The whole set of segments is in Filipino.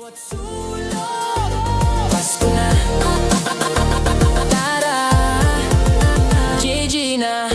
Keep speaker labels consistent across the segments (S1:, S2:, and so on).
S1: Bawat sulok, Pasko na. Tara, GG na.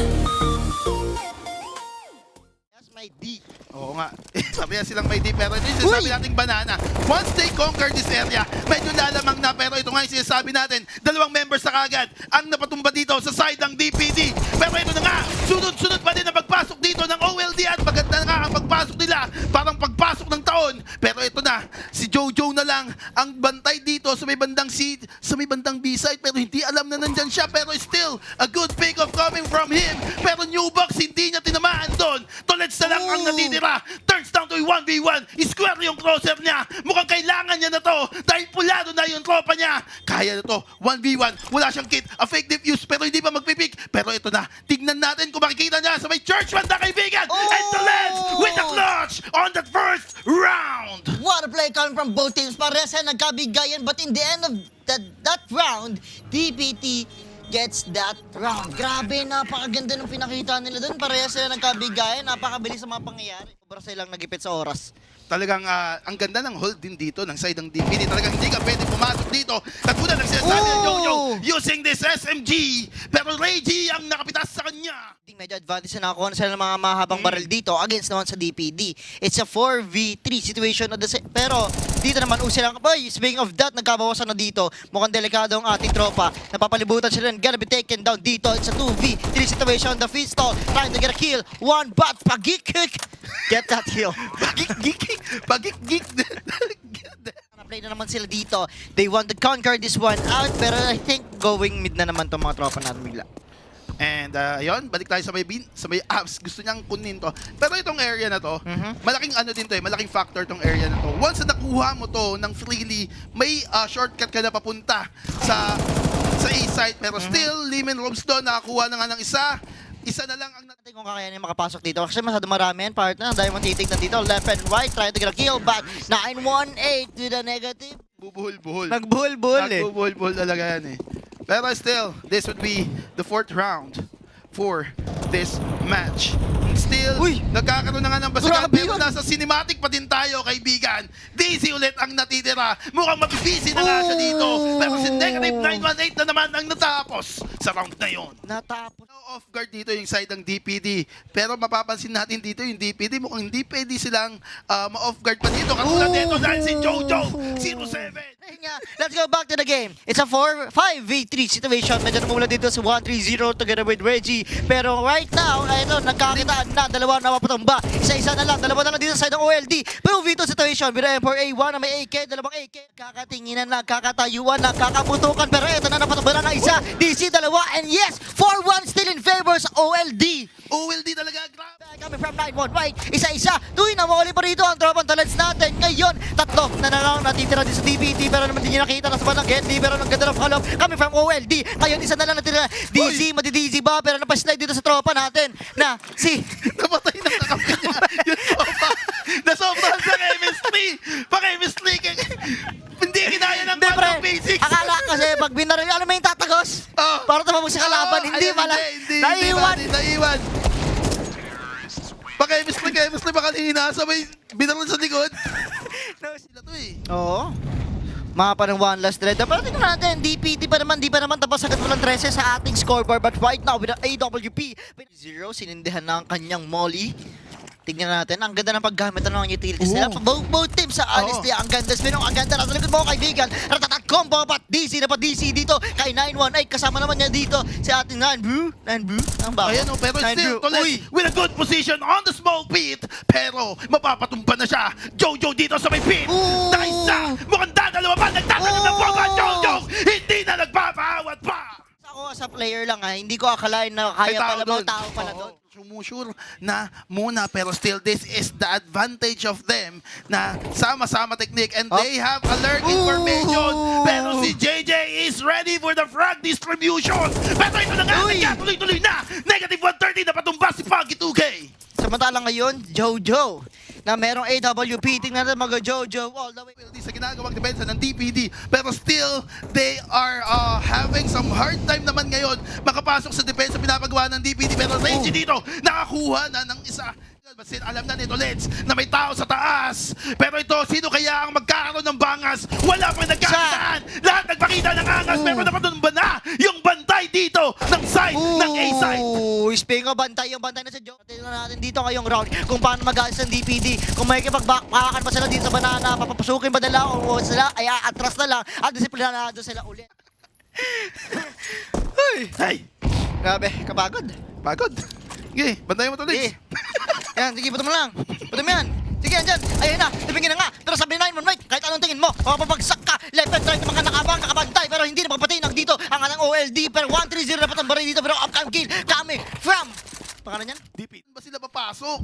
S2: That's my D.
S3: Oo nga. Sabi nga silang may di, pero ito yung sinasabi nating banana. Once they conquer this area, medyo lalamang na, pero ito nga yung sinasabi natin, dalawang members na kagad ang napatumba dito sa side ng DPD. Pero ito na nga, sunod-sunod pa din ang pagpasok dito ng OLD at maganda nga ang pagpasok nila, parang pagpasok ng taon. Pero ito na, si Jojo na lang ang bantay dito sa may bandang sa may bandang B-side, pero hindi alam na nandyan siya, pero still, a good pick of coming from him. Pero Newbox, hindi niya tinamaan doon. Tolets na lang ang natitira. Turns down to a 1v1. Square yung crosser niya. Mukhang kailangan niya na to dahil pulado na yung tropa niya. Kaya na to. 1v1. Wala siyang kit. A fake defuse pero hindi pa magpipick. Pero ito na. Tignan natin kung makikita niya sa may church banda kaibigan. And Tolets with the clutch on that first round.
S2: What a play coming from both teams. Parehas na nagkabigayan, but in the end of that round, DPT gets that round. Grabe, napakaganda ng pinakita nila doon. Parehas sila nagkabigayan, napakabilis sa mga pangyayari. Sobra silang nagipit sa oras.
S3: Talagang ang ganda ng hold din dito ng side ng DPD. Talagang hindi ka pwede pumasok dito. Katulad ng sinasabi ng Jojo using this SMG. Pero Reggie ang nakapitas sa kanya.
S2: Medyo advantage na nakakuha na sila ng mga mahabang barrel dito against naman sa DPD. It's a 4v3 situation. Pero dito naman silang, boy, speaking of that, nagkabawasan na dito. Mukhang delikado ang ating tropa. Napapalibutan sila and gonna be taken down dito. It's a 2v3 situation. The Fistol trying to get a kill. One but pagik-kick. Get that kill.
S3: Pagik-gik.
S2: Play na naman sila dito. They want to conquer this one out. Pero I think going mid na naman itong mga tropa natin bigla.
S3: And ayun, balik tayo sa may abs. Gusto niyang kunin to. Pero itong area na to, malaking ano din to eh, malaking factor tong area na to. Once na nakuha mo to ng freely, may shortcut ka na papunta sa A-site. Pero still, Limen Robs doon, nakakuha na nga ng isa. Isa na lang ang
S2: natin kung kakayanin makapasok dito. Kasi masyado marami yan, partner. Dahil matitignan dito. Left and right, trying to get a kill back. 9-1-8 to the negative.
S3: Bubuhol-buhol.
S2: Nagbuhol-buhol eh.
S3: Nagbubuhol-buhol talaga yan eh. Pero still, this would be the 4th round for this match. Still, nagkakaroon na nga ng basigan. Pero nasa cinematic pa din tayo, kaibigan. DC ulit ang natitira. Mukhang mabibisi na nga siya dito. Pero si negative 918 na naman ang natapos sa round na yun.
S2: Natapos.
S3: Off guard dito yung side ng DPD. Pero mapapansin natin dito yung DPD. Mukhang hindi pwede silang ma-off guard pa dito. Katulad dito dahil si Jojo 07.
S2: Let's go back to the game. It's a 5v3 situation. Medyo namumula dito sa 1-3-0 together with Reggie. Pero right now, ito, nagkakitaan na. Dalawa na mapatumba. Isa-isa na lang. Dalawa na lang dito sa side ng OLD. Pero V2 situation. Bira for A1 na may AK. Dalawang AK. Kakatinginan na, kakatayuan na, kakaputukan. Pero ito na napatumba na isa. DC, dalawa. And yes, 4-1 still in favor sa OLD.
S3: OLD talaga, grabe.
S2: Coming from 9-1, right? Isa-isa. Tuwi na, mawali pa rito ang tropang Tolets natin. Ngayon, tatlo na lang natitira din sa DPT. Pero naman din niya nakita na sa bandang Getty. Pero ang ganda ng follow-up coming from OLD. Ngayon, isa na lang natitira. DC, madi-DC ba? Pero napaslide dito sa tropa natin na si...
S3: Napatay na kakampi niya. Yung tropa. Nasobrahan sa chemistry. Pa-chemistry. Hindi kinaya ng quantum basics.
S2: Akala kasi pag binaril, alam mo yung tatagos? Para tumabog sa kalaban. Hindi pala.
S3: Naiwan. Pa-chemistry pa kanina. Sabay binaril sa likod. Sila to eh.
S2: Oo. Mga parang one last dread. Pero tingnan natin, DPT pa naman, di pa naman tapos agad walang 13 sa ating scoreboard. But right now, with an AWP, 0, sinindihan na ang kanyang molly. Tingnan natin, ang ganda ng paggamit ng mga utilities nila. Both teams, honestly, ang ganda. Spinong, ang ganda. Nasa likod mo, kaibigan. Ratatat combo, but DC na pa DC dito. Kay 918, kasama naman niya dito si ating Nanbu. Ang bago.
S3: Ayan o, pero still, Tolets with a good position on the small pit. Pero, mapapatumpa na siya. Jojo dito sa may pit. Naisa, mukhang dadalawa pa. Nagtatanong ng bomba, Jojo. Hindi na nagpapaawat pa.
S2: Ako sa player lang hindi ko akalain na kaya pala mga tao pala doon.
S3: Sumusure na muna pero still this is the advantage of them na sama-sama technique and they have alert information pero si JJ is ready for the frag distribution pero ito na nga tuloy-tuloy na negative 130 na patumba si Puggy 2K.
S2: Samantalang ngayon, Jojo na merong AWP. Tingnan natin mag-Jojo all the way.
S3: Sa ginagawang depensa ng DPD pero still they are having some hard time naman ngayon makapasok sa depensa pinapagawa ng DPD pero Reggie dito nakakuha na ng isa. Alam na ni Tolets na may tao sa taas pero ito sino kaya ang magkakaroon ng bangan angas, wala pang nagkakitaan. Lahat nagpakita ng angas, pero napatumba na yung bantay dito ng side ng A-side.
S2: Speaking of bantay, yung bantay na sa Joe. Tingnan natin dito ngayong round kung paano mag-alis ng DPD. Kung may kipagbakan pa sila dito sa banana, papapasukin ba nila o sila ay atras na lang at disiplinado sila ulit.
S3: Hey,
S2: Grabe, kapagod.
S3: pagod. Sige, bantayan mo to,
S2: Sige.
S3: Lex.
S2: Yan, sige, puto mo lang. Puto mo yan. Sige, yan dyan. Ayun na, tumingin na nga. Pero sabi na 9-1, kahit anong tingin mo, mapapagsak ka. Left and right, mga nakabang, kakabantay. Pero hindi na magpatinag dito. Ang anang OLD, pero 1-3-0 na patambari dito. Pero upcome kill coming from... Pangalan yan?
S3: DP, ba sila papasok?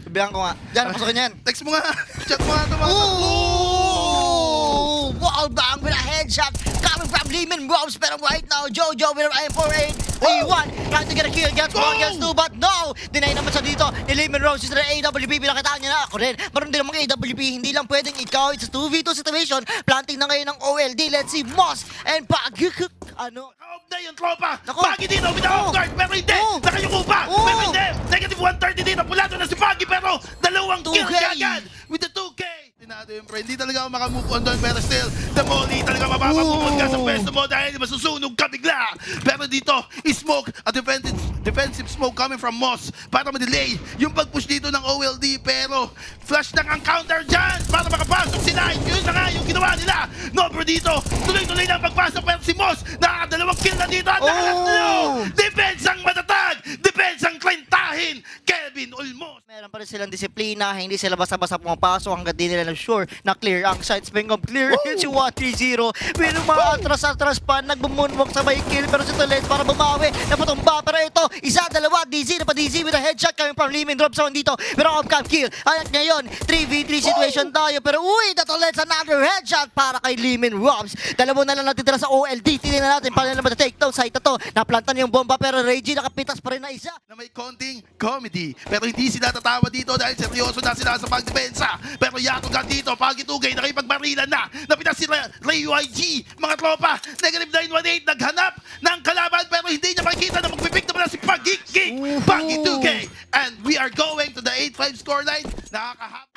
S2: Sabihan ko nga. Diyan, pasukin yan.
S3: Text mo nga. Chat mo nga ito mga
S2: Ooh! Wall bang with a headshot coming from Lehman Robs. Pero right now, Jojo with an M4831 trying to get a kill against 1 against 2. But no! Deny naman siya dito ni Lehman Robs. Is there AWP? Pinakitaan niya na ako rin. Maroon din namang AWP. Hindi lang pwedeng ikaw. It's a 2v2 situation. Planting na ngayon ng OLD. Let's see Moss and Pagkuk. Ano?
S3: Kaob na yung tropa.
S2: Nako.
S3: Pagi dito, without guard. Pero hindi. Nakayuko pa.
S2: Oh.
S3: Pero hindi. Negative 130 dito. Pulato na si Pagi. Pero dalawang kill
S2: 2K.
S3: agad. With the 2K. Tinado yung friend. Hindi talaga ako makamove on doon. Pero still, the Molly talaga mapapamove ka sa pwesto mo dahil masusunog ka bigla. Pero dito, smoke. A defensive smoke coming from Moss para ma-delay yung pag-push dito ng OLD. Pero flash lang ang counter dyan para makapasok si Knight. Yun na nga yung ginawa nila. Nobro dito. Tuloy-tuloy na ang pagpasok. Pero si Moss, nakakadalawang kill na dito. At nakakadalo. Defense ang matatag. Defense ang klentahin. Kelvin Olmos.
S2: Meron pa rin silang disiplina, hindi sila basta-basta pumapasok hanggang di nila sure na clear ang side. Speaking of clear, yun si 1-3-0. Pero mga atras-atras pa, nagbumunwalk sa may kill, pero si Tolet para bumawi, napatumba. Pero ito, isa, dalawa, DZ, na pa DZ with a headshot coming from Lehman Drops on dito. Pero off-cam kill. At ngayon, 3v3 situation tayo. Pero uy, the Tolet's another headshot para kay Lehman Drops. Dalawa na lang natitira sa OLD. Tingnan natin, paano nila take down side na to. Naplantan yung bomba, pero Reggie nakapitas pa rin na isa.
S3: Na may konting comedy. Pero hindi sila tatawa dito dahil seryoso na sila sa pagdepensa. Pero Yatogan dito, Pagitugay, nakipagbarilan na. Napitas si Ray YG. Mga tropa, negative 918, naghanap ng kalaban pero hindi niya makikita na magpipick na pala si Pagigig. Pagi 2K. And we are going to the 8-5 scoreline. Nakakahap.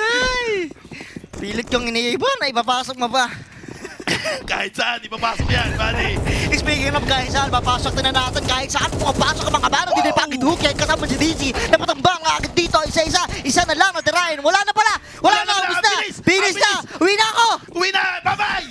S2: Ay! Pilit yung iniiban, ay papasok mo pa.
S3: Kahit saan, ipapasok yan, buddy.
S2: Speaking of kahit saan, papasok na natin kahit saan. Pumapasok ang mga baro, hindi Pagid Hook, kahit kasama si DC. Napatambang agad dito, isa na lang natirahin. Wala na pala! Wala na, ubus na! Finish na! Uwi na ako!
S3: Uwi na! Bye-bye!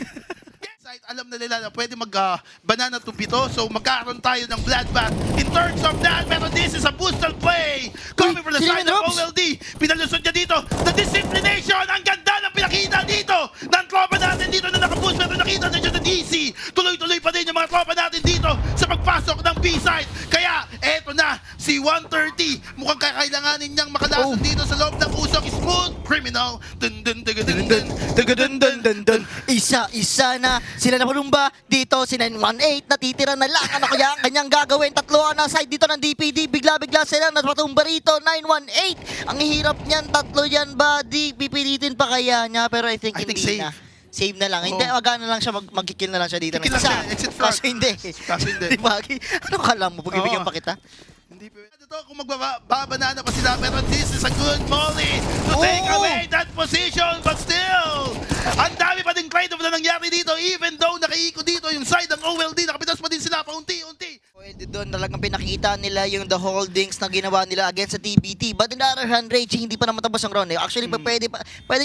S3: Alam na nila na pwede mag-banana to pito, so magkakaroon tayo ng bloodbath in terms of that. Pero this is a boosted play coming from the
S2: Sino
S3: side
S2: yun,
S3: of
S2: Robs?
S3: OLD. Pinalusot niya dito. The disciplination. Ang ganda ng pinakita dito ng tropa natin dito na nakaboost. Pero nakita na siya sa DC. Tuloy-tuloy pa din yung mga tropa natin dito sa pagpasok ng B-side. Kaya, eto na, si 130. Mukhang kakailanganin niyang makalasot dito sa loob ng usok. Smooth criminal. Dun dun dun dun dun dun dun dun dun.
S2: Isa-isa na sila na malumba dito, si 918 natitira na lang. Ano kaya ang kanyang gagawin? Tatlo na side dito ng DPD. Bigla-bigla sila napatumba rito. 918. Ang hirap niyan, tatlo yan, buddy. Pipilitin pa kaya niya, pero I think hindi
S3: safe.
S2: na. Save na lang.
S3: Oo.
S2: Hindi, magana lang siya, mag-kill na lang siya dito. ng
S3: Kill lang
S2: isa.
S3: siya, exit front.
S2: Kaso hindi.
S3: Kaso hindi.
S2: Di ba? Ano kala mo? Pagbibigyan
S3: Oo.
S2: pa kita?
S3: Hindi pa. Ito kung magbabanana pa sila pero this is a good molly to take
S2: Oo.
S3: away that position but still ang dami pa din trade-off na nangyari dito even though nakaiko dito yung side ng OLD nakapitas pa din sila paunti-unti.
S2: Pwede doon talagang pinakita nila yung the holdings na ginawa nila against sa TBT. But in the other hand, Raging hindi pa naman tapos ang round eh. Actually, pwede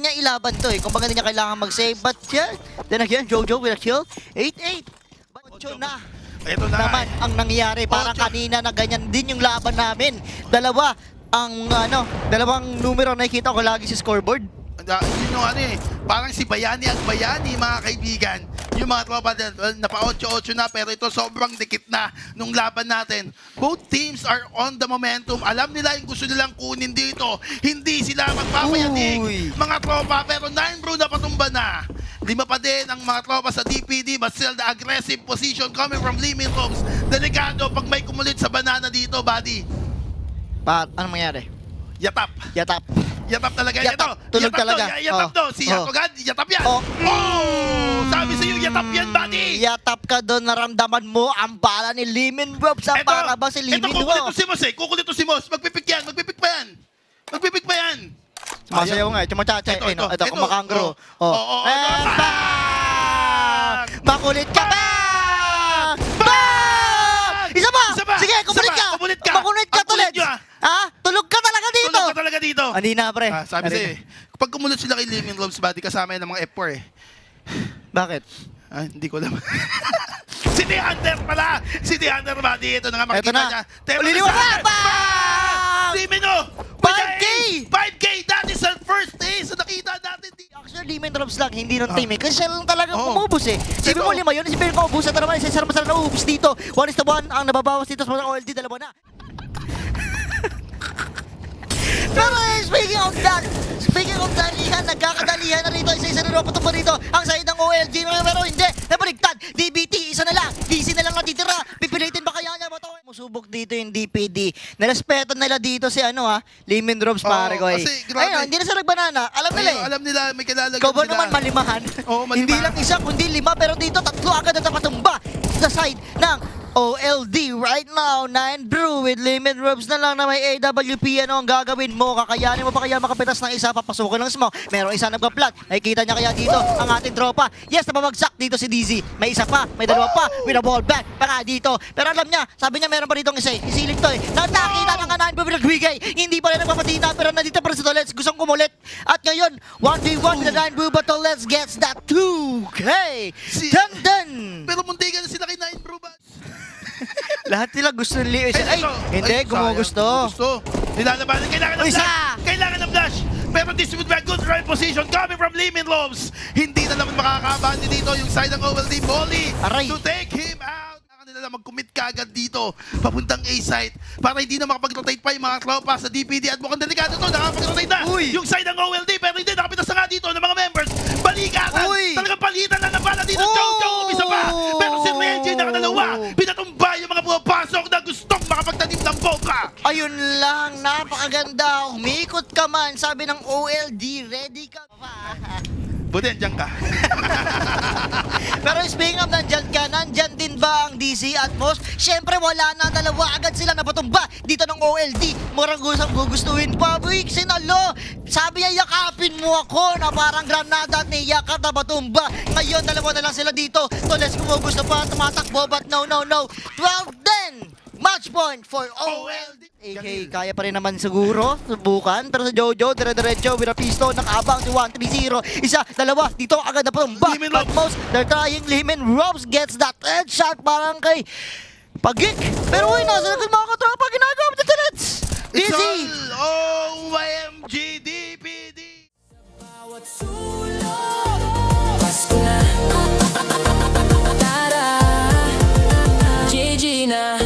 S2: niya ilaban to eh. Kung baga hindi niya kailangan mag-save. But yeah, then again, Jojo will kill. 8-8. But Ocho na.
S3: Ito na
S2: Naman ang nangyari. Parang
S3: Ocho.
S2: kanina na ganyan din yung laban namin. Dalawang numero nakikita ko lagi sa scoreboard.
S3: Yun yung ano eh, parang si Bayani ang Bayani mga kaibigan. Yung mga tropa din, well, napa 8-8 na pero ito sobrang dikit na nung laban natin. Both teams are on the momentum. Alam nila yung gusto nilang kunin dito. Hindi sila magpapayanig.
S2: Uy.
S3: Mga tropa pero 9 bro na patumba na. 5 pa din ang mga tropa sa DPD but still the aggressive position coming from Limit Homes. Delikado pag may kumulit sa banana dito, buddy.
S2: Anong mangyari?
S3: Yatap.
S2: Yatap.
S3: Yatap talaga.
S2: Yatap.
S3: Ito.
S2: Tulog
S3: Yatap
S2: talaga.
S3: To. Yatap to. Si Yatogan. Yatap yan.
S2: Oh.
S3: Sabi sa'yo, yatap yan, buddy.
S2: Yatap ka doon, naramdaman mo ang bala ni Limin Robs. Ang para ba si Limin
S3: kukulit to
S2: Robs?
S3: si Moss eh. Kukulit to si Moss. Magpipik yan. Magpipik pa yan. Magpipik pa yan.
S2: Sumasayaw nga, chumachacha. Ito, kumakangro.
S3: Oo.
S2: And bang! Makulit ka, bang! Bang! Isa pa! Sige, kumulit ka! Makulit ka, Tolets! Ha? Tulog ka talaga dito!
S3: Tulog ka talaga dito.
S2: Hindi na, pre.
S3: Sabi sa'yo kapag kumulot sila kay Liming Robs body, kasama yan ng mga F4 eh.
S2: Bakit?
S3: Hindi ko alam. Si The Hunter pala! Si The Hunter body, ito na nga
S2: Ito
S3: makikita
S2: na.
S3: niya.
S2: Uliliwa ka! Bang!
S3: Limino!
S2: 5K!
S3: 5K! That is our first ace na nakita natin dito.
S2: Actually, Limit Drops lang, hindi ng team eh. Kasi siya lang talaga umubos eh. Sabi
S3: Ito.
S2: mo 5 yun, isipin ko ubusan na naman, isa masarap na ubus dito. 1:1 ang nababawas dito sa mga OLD, dalawa na. Pero speaking of dalihan, nagkakadalihan na rito, isa-isa na pa ito rito, ang side ng OLG, pero hindi, nabaligtad, DBT, isa na lang, DC na lang natitira, pipilitin ba kaya niya, musubok dito yung DPD, narespeto nila dito si Limit Drops pare ko eh.
S3: Kasi, grabe.
S2: Ayun, hindi na sila nagbanana, alam nila eh.
S3: Alam nila, may kilalagan
S2: Ikaw ba
S3: sila.
S2: naman malimahan?
S3: Oo, malimahan.
S2: Hindi lang isa, kundi 5, pero dito 3 agad na napatumba sa side ng OLD right now. 9 Brew with Limit Drops na lang na may AWP. Ano ang gagawin mo? Kakayanin mo pa kaya makapitas ng isa? Papasukin ng smoke. Merong isa nagpa-plat. Nakikita niya kaya dito ang ating tropa. Yes, nababagsak dito si DZ. May isa pa, may dalawa pa. With a ball back pa nga dito. Pero alam niya, sabi niya meron pa dito isa. Isilip to eh. Nakita ng 9 Brew with Dwigay. Hindi pa rin nagpapatina pero nandito pa rin si Tolets. Gustong kumulit. At ngayon, 1v1 with the 9 Brew but Tolets gets that 2K. Dun!
S3: Pero muntikan na sila kay 9 Brew ba?
S2: Lahat nila gusto nila. Ay, hindi, gumugusto.
S3: Nilalabanan, kailangan ng
S2: Isa!
S3: flash! Kailangan ng flash! Pero this would be a good right position coming from Limit Robs. Hindi na naman makakabandi dito yung side ng OLD Molly
S2: Aray.
S3: to take him out. Kailangan nila lang mag-commit kagad dito papuntang A-site para hindi na makapag-rotate pa yung mga tropa sa DPD at mukhang delikado to. Nakapag-rotate na
S2: Uy!
S3: yung side ng OLD pero hindi nakapitas na nga dito ng mga members. Balikatan!
S2: Uy!
S3: Talagang palitan lang ng bala dito.
S2: Oh!
S3: Chow, umisa pa! Pero si Reggie nakadalawa. Pinatumba yung mga pumapasok na gustong makapagtanim ng boka.
S2: Ayun lang, napakaganda. Umikot ka man, sabi ng OLD, ready ka ba?
S3: Buti, andyan ka.
S2: Pero speaking of nandyan din ba ang DC at Moss? Siyempre wala na, dalawa agad sila napatumba dito ng OLD. Murang gugustuhin pa, boy, sinalo. Sabi niya, yakapin mo ako na parang granada at niyakat na patumba. Ngayon, dalawa na lang sila dito. Toles gumugusto pa, tumatakbo, but no. 12-10! Match point for OLD. AK, kaya pa rin naman siguro, subukan. Pero sa Jojo, dire-diretso, with a pistol, nakaabang si 1-3-0. Isa, dalawa, dito agad na patumba.
S3: Limit
S2: But
S3: Robs.
S2: most, they're trying. Limit Robs gets that headshot parang kay Pagik. Pero uy, nasa likod mga katropa, ginagawa mo dito, Nets.
S3: It's
S2: Easy.
S3: all OMG DPD.
S1: Bawat sulok Pasko na Tara GG na